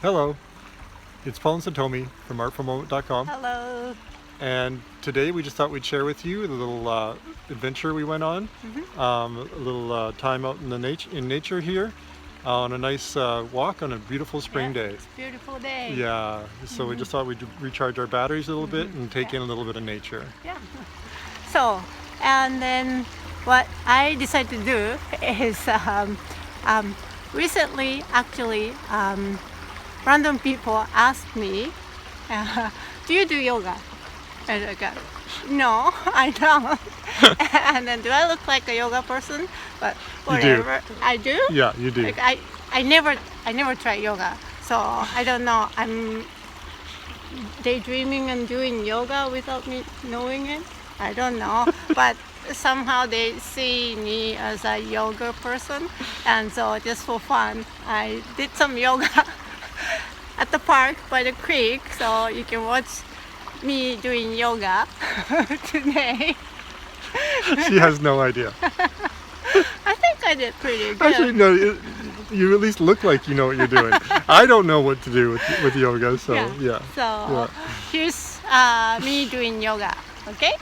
Hello, it's Paul and Satomi from artfulmoment.com, Hello. and today we just thought we'd share with you the little adventure we went on, a little time out in the nature here, on a nice walk on a beautiful spring day. It's a beautiful day. Yeah, so we just thought we'd recharge our batteries a little bit and take in a little bit of nature. Yeah. So, and then what I decided to do is recently, actually, random people asked me, "Do you do yoga?" And I go, "No, I don't." And then, do I look like a yoga person? But whatever. I do. Yeah, you do. Like I never tried yoga, so I don't know. I'm daydreaming and doing yoga without me knowing it. I don't know, but somehow they see me as a yoga person, and so just for fun, I did some yoga at the park by the creek, so you can watch me doing yoga today. She has no idea. I think I did pretty good. Actually, no, you at least look like you know what you're doing. I don't know what to do with yoga, so yeah. So here's me doing yoga, okay?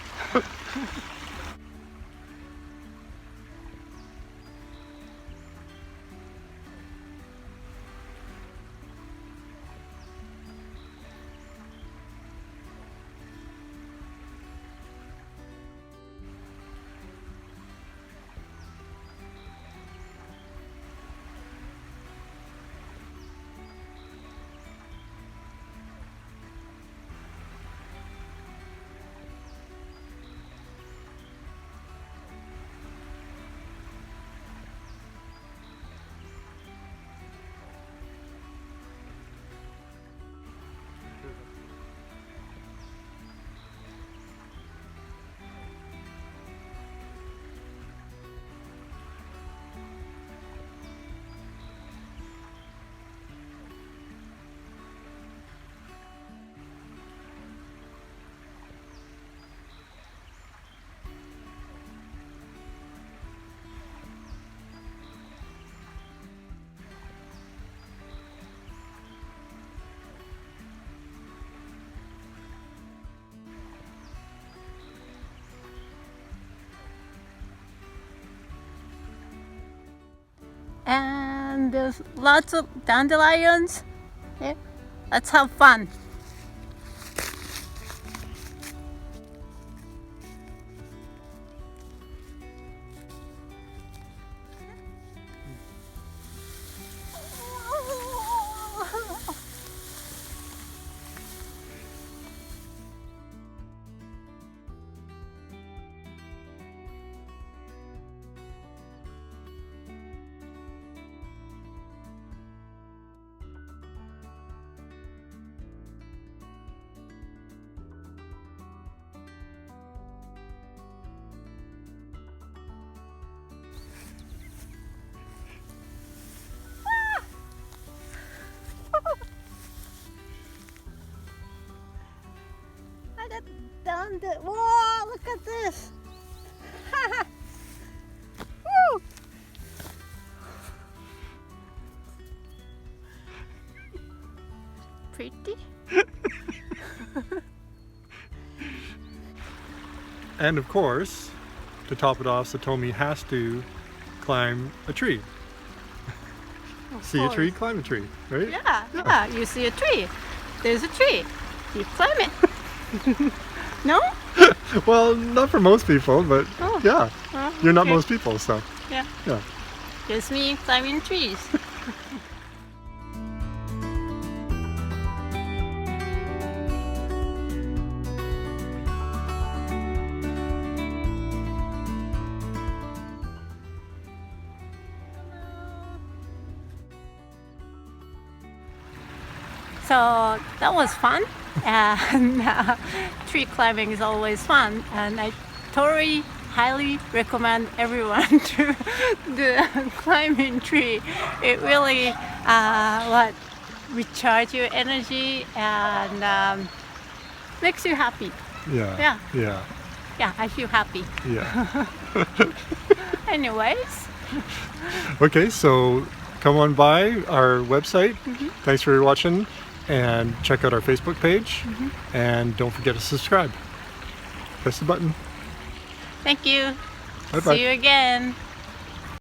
And there's lots of dandelions. Yeah, let's have fun. Whoa, look at this. Woo. Pretty. And of course, to top it off, Satomi has to climb a tree. See a tree, climb a tree, right? Yeah, you see a tree. There's a tree. You climb it. No? Well, not for most people, but yeah. You're not okay. most people, so Yeah. yeah. Just me climbing trees. So that was fun, and tree climbing is always fun, and I totally highly recommend everyone to do climbing tree. It really recharge your energy and makes you happy. Yeah. Yeah, I feel happy. Yeah. Anyways, Okay, so come on by our website. Thanks for watching, and check out our Facebook page. And don't forget to subscribe. Press the button. Thank you. Bye-bye. See you again.